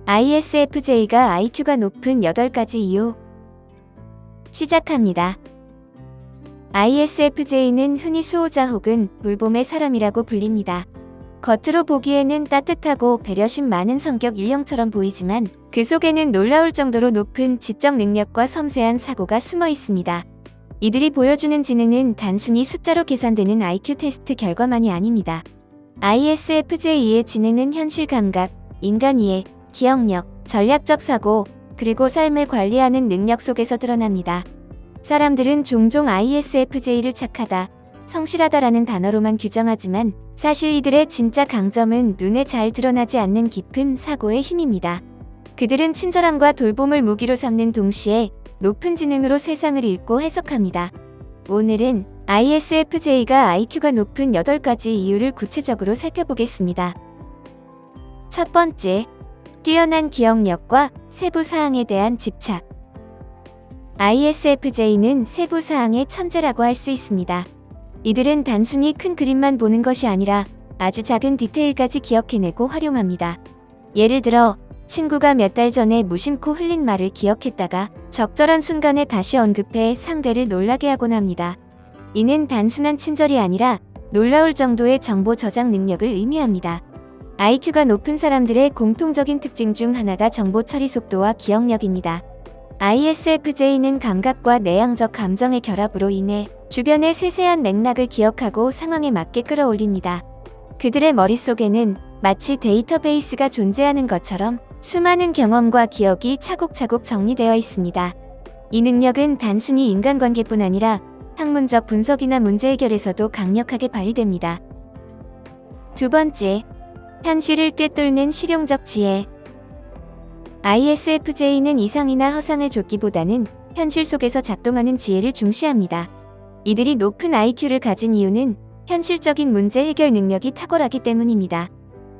ISFJ가 IQ가 높은 8가지 이유. 시작합니다. ISFJ는 흔히 수호자 혹은 돌봄의 사람이라고 불립니다. 겉으로 보기에는 따뜻하고 배려심 많은 성격 유형처럼 보이지만 그 속에는 놀라울 정도로 높은 지적 능력과 섬세한 사고가 숨어 있습니다. 이들이 보여주는 지능은 단순히 숫자로 계산되는 IQ 테스트 결과만이 아닙니다. ISFJ의 지능은 현실 감각, 인간 이해, 기억력, 전략적 사고, 그리고 삶을 관리하는 능력 속에서 드러납니다. 사람들은 종종 ISFJ를 착하다, 성실하다라는 단어로만 규정하지만 사실 이들의 진짜 강점은 눈에 잘 드러나지 않는 깊은 사고의 힘입니다. 그들은 친절함과 돌봄을 무기로 삼는 동시에 높은 지능으로 세상을 읽고 해석합니다. 오늘은 ISFJ가 IQ가 높은 8가지 이유를 구체적으로 살펴보겠습니다. 첫 번째, 뛰어난 기억력과 세부 사항에 대한 집착. ISFJ는 세부 사항의 천재라고 할 수 있습니다. 이들은 단순히 큰 그림만 보는 것이 아니라 아주 작은 디테일까지 기억해내고 활용합니다. 예를 들어, 친구가 몇 달 전에 무심코 흘린 말을 기억했다가 적절한 순간에 다시 언급해 상대를 놀라게 하곤 합니다. 이는 단순한 친절이 아니라 놀라울 정도의 정보 저장 능력을 의미합니다. IQ가 높은 사람들의 공통적인 특징 중 하나가 정보 처리 속도와 기억력입니다. ISFJ는 감각과 내향적 감정의 결합으로 인해 주변의 세세한 맥락을 기억하고 상황에 맞게 끌어올립니다. 그들의 머릿속에는 마치 데이터베이스가 존재하는 것처럼 수많은 경험과 기억이 차곡차곡 정리되어 있습니다. 이 능력은 단순히 인간관계뿐 아니라 학문적 분석이나 문제 해결에서도 강력하게 발휘됩니다. 두 번째, 현실을 꿰뚫는 실용적 지혜. ISFJ는 이상이나 허상을 좇기보다는 현실 속에서 작동하는 지혜를 중시합니다. 이들이 높은 IQ를 가진 이유는 현실적인 문제 해결 능력이 탁월하기 때문입니다.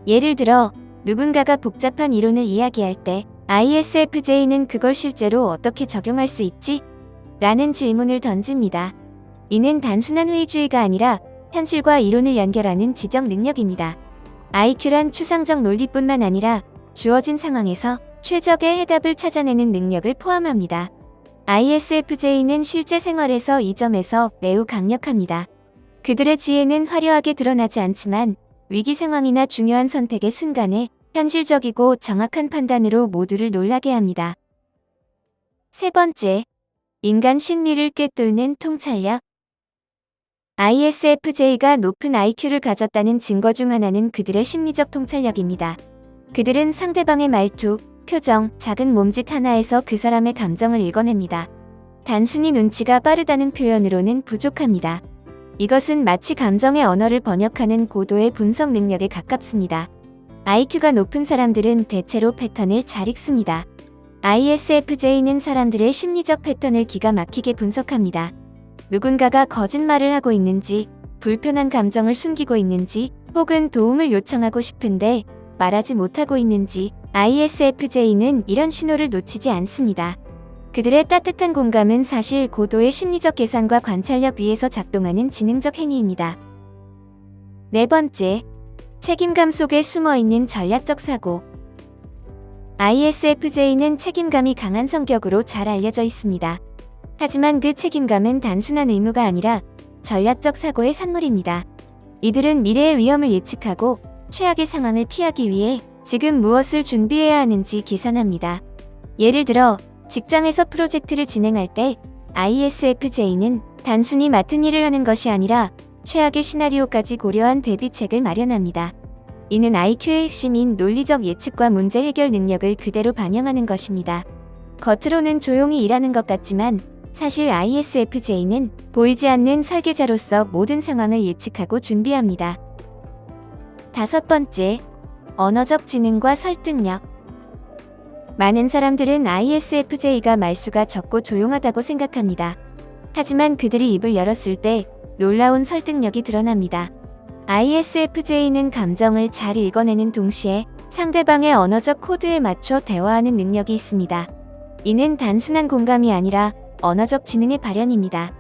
예를 들어, 누군가가 복잡한 이론을 이야기할 때 ISFJ는 그걸 실제로 어떻게 적용할 수 있지? 라는 질문을 던집니다. 이는 단순한 회의주의가 아니라 현실과 이론을 연결하는 지적 능력입니다. IQ란 추상적 논리뿐만 아니라 주어진 상황에서 최적의 해답을 찾아내는 능력을 포함합니다. ISFJ는 실제 생활에서 이 점에서 매우 강력합니다. 그들의 지혜는 화려하게 드러나지 않지만 위기 상황이나 중요한 선택의 순간에 현실적이고 정확한 판단으로 모두를 놀라게 합니다. 세 번째, 인간 심리를 꿰뚫는 통찰력. ISFJ가 높은 IQ를 가졌다는 증거 중 하나는 그들의 심리적 통찰력입니다. 그들은 상대방의 말투, 표정, 작은 몸짓 하나에서 그 사람의 감정을 읽어냅니다. 단순히 눈치가 빠르다는 표현으로는 부족합니다. 이것은 마치 감정의 언어를 번역하는 고도의 분석 능력에 가깝습니다. IQ가 높은 사람들은 대체로 패턴을 잘 읽습니다. ISFJ는 사람들의 심리적 패턴을 기가 막히게 분석합니다. 누군가가 거짓말을 하고 있는지, 불편한 감정을 숨기고 있는지, 혹은 도움을 요청하고 싶은데 말하지 못하고 있는지, ISFJ는 이런 신호를 놓치지 않습니다. 그들의 따뜻한 공감은 사실 고도의 심리적 계산과 관찰력 위에서 작동하는 지능적 행위입니다. 네 번째, 책임감 속에 숨어있는 전략적 사고. ISFJ는 책임감이 강한 성격으로 잘 알려져 있습니다. 하지만 그 책임감은 단순한 의무가 아니라 전략적 사고의 산물입니다. 이들은 미래의 위험을 예측하고 최악의 상황을 피하기 위해 지금 무엇을 준비해야 하는지 계산합니다. 예를 들어, 직장에서 프로젝트를 진행할 때 ISFJ는 단순히 맡은 일을 하는 것이 아니라 최악의 시나리오까지 고려한 대비책을 마련합니다. 이는 IQ의 핵심인 논리적 예측과 문제 해결 능력을 그대로 반영하는 것입니다. 겉으로는 조용히 일하는 것 같지만 사실 ISFJ는 보이지 않는 설계자로서 모든 상황을 예측하고 준비합니다. 다섯 번째, 언어적 지능과 설득력. 많은 사람들은 ISFJ가 말수가 적고 조용하다고 생각합니다. 하지만 그들이 입을 열었을 때 놀라운 설득력이 드러납니다. ISFJ는 감정을 잘 읽어내는 동시에 상대방의 언어적 코드에 맞춰 대화하는 능력이 있습니다. 이는 단순한 공감이 아니라 언어적 지능의 발현입니다.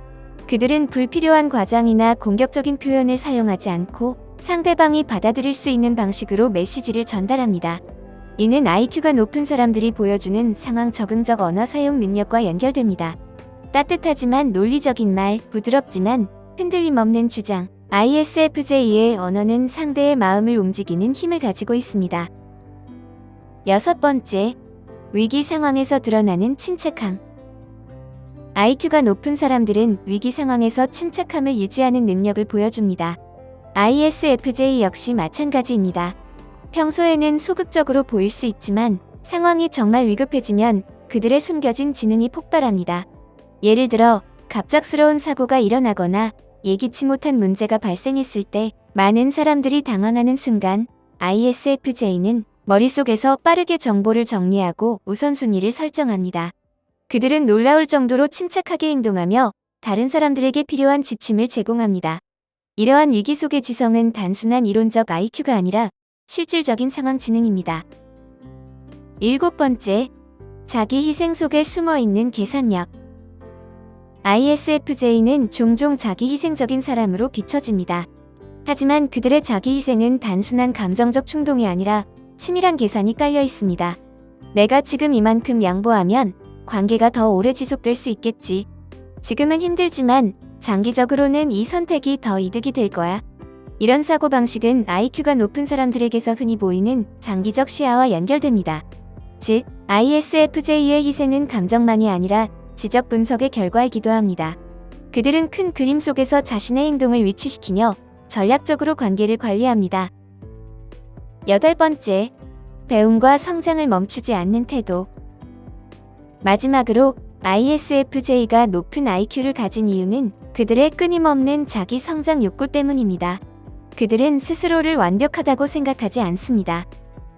그들은 불필요한 과장이나 공격적인 표현을 사용하지 않고 상대방이 받아들일 수 있는 방식으로 메시지를 전달합니다. 이는 IQ가 높은 사람들이 보여주는 상황 적응적 언어 사용 능력과 연결됩니다. 따뜻하지만 논리적인 말, 부드럽지만 흔들림 없는 주장. ISFJ의 언어는 상대의 마음을 움직이는 힘을 가지고 있습니다. 6번째, 위기 상황에서 드러나는 침착함. IQ가 높은 사람들은 위기 상황에서 침착함을 유지하는 능력을 보여줍니다. ISFJ 역시 마찬가지입니다. 평소에는 소극적으로 보일 수 있지만 상황이 정말 위급해지면 그들의 숨겨진 지능이 폭발합니다. 예를 들어 갑작스러운 사고가 일어나거나 예기치 못한 문제가 발생했을 때 많은 사람들이 당황하는 순간 ISFJ는 머릿속에서 빠르게 정보를 정리하고 우선순위를 설정합니다. 그들은 놀라울 정도로 침착하게 행동하며 다른 사람들에게 필요한 지침을 제공합니다. 이러한 위기 속의 지성은 단순한 이론적 IQ가 아니라 실질적인 상황 지능입니다. 7번째, 자기 희생 속에 숨어있는 계산력. ISFJ는 종종 자기 희생적인 사람으로 비춰집니다. 하지만 그들의 자기 희생은 단순한 감정적 충동이 아니라 치밀한 계산이 깔려 있습니다. 내가 지금 이만큼 양보하면 관계가 더 오래 지속될 수 있겠지. 지금은 힘들지만 장기적으로는 이 선택이 더 이득이 될 거야. 이런 사고방식은 IQ가 높은 사람들에게서 흔히 보이는 장기적 시야와 연결됩니다. 즉, ISFJ의 희생은 감정만이 아니라 지적 분석의 결과이기도 합니다. 그들은 큰 그림 속에서 자신의 행동을 위치시키며 전략적으로 관계를 관리합니다. 8번째, 배움과 성장을 멈추지 않는 태도. 마지막으로 ISFJ가 높은 IQ를 가진 이유는 그들의 끊임없는 자기 성장 욕구 때문입니다. 그들은 스스로를 완벽하다고 생각하지 않습니다.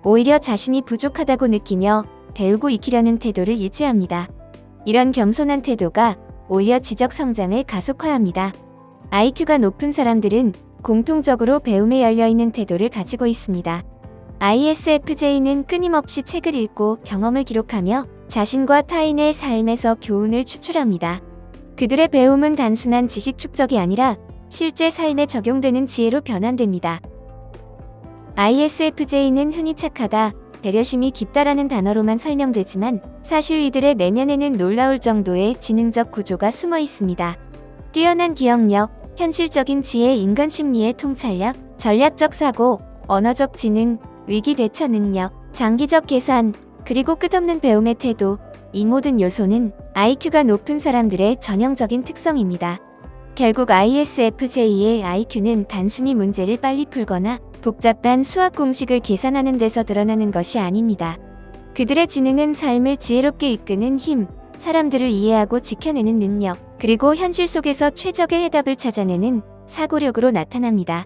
오히려 자신이 부족하다고 느끼며 배우고 익히려는 태도를 유지합니다. 이런 겸손한 태도가 오히려 지적 성장을 가속화합니다. IQ가 높은 사람들은 공통적으로 배움에 열려있는 태도를 가지고 있습니다. ISFJ는 끊임없이 책을 읽고 경험을 기록하며 자신과 타인의 삶에서 교훈을 추출합니다. 그들의 배움은 단순한 지식 축적이 아니라 실제 삶에 적용되는 지혜로 변환됩니다. ISFJ는 흔히 착하다, 배려심이 깊다라는 단어로만 설명되지만 사실 이들의 내면에는 놀라울 정도의 지능적 구조가 숨어 있습니다. 뛰어난 기억력, 현실적인 지혜, 인간 심리의 통찰력, 전략적 사고, 언어적 지능, 위기 대처 능력, 장기적 계산, 그리고 끝없는 배움의 태도, 이 모든 요소는 IQ가 높은 사람들의 전형적인 특성입니다. 결국 ISFJ의 IQ는 단순히 문제를 빨리 풀거나 복잡한 수학 공식을 계산하는 데서 드러나는 것이 아닙니다. 그들의 지능은 삶을 지혜롭게 이끄는 힘, 사람들을 이해하고 지켜내는 능력, 그리고 현실 속에서 최적의 해답을 찾아내는 사고력으로 나타납니다.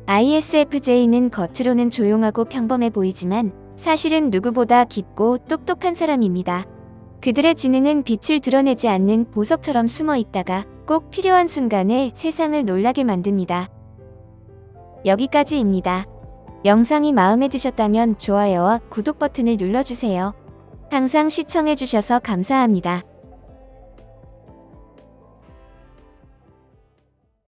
ISFJ는 겉으로는 조용하고 평범해 보이지만 사실은 누구보다 깊고 똑똑한 사람입니다. 그들의 지능은 빛을 드러내지 않는 보석처럼 숨어 있다가 꼭 필요한 순간에 세상을 놀라게 만듭니다. 여기까지입니다. 영상이 마음에 드셨다면 좋아요와 구독 버튼을 눌러주세요. 항상 시청해주셔서 감사합니다.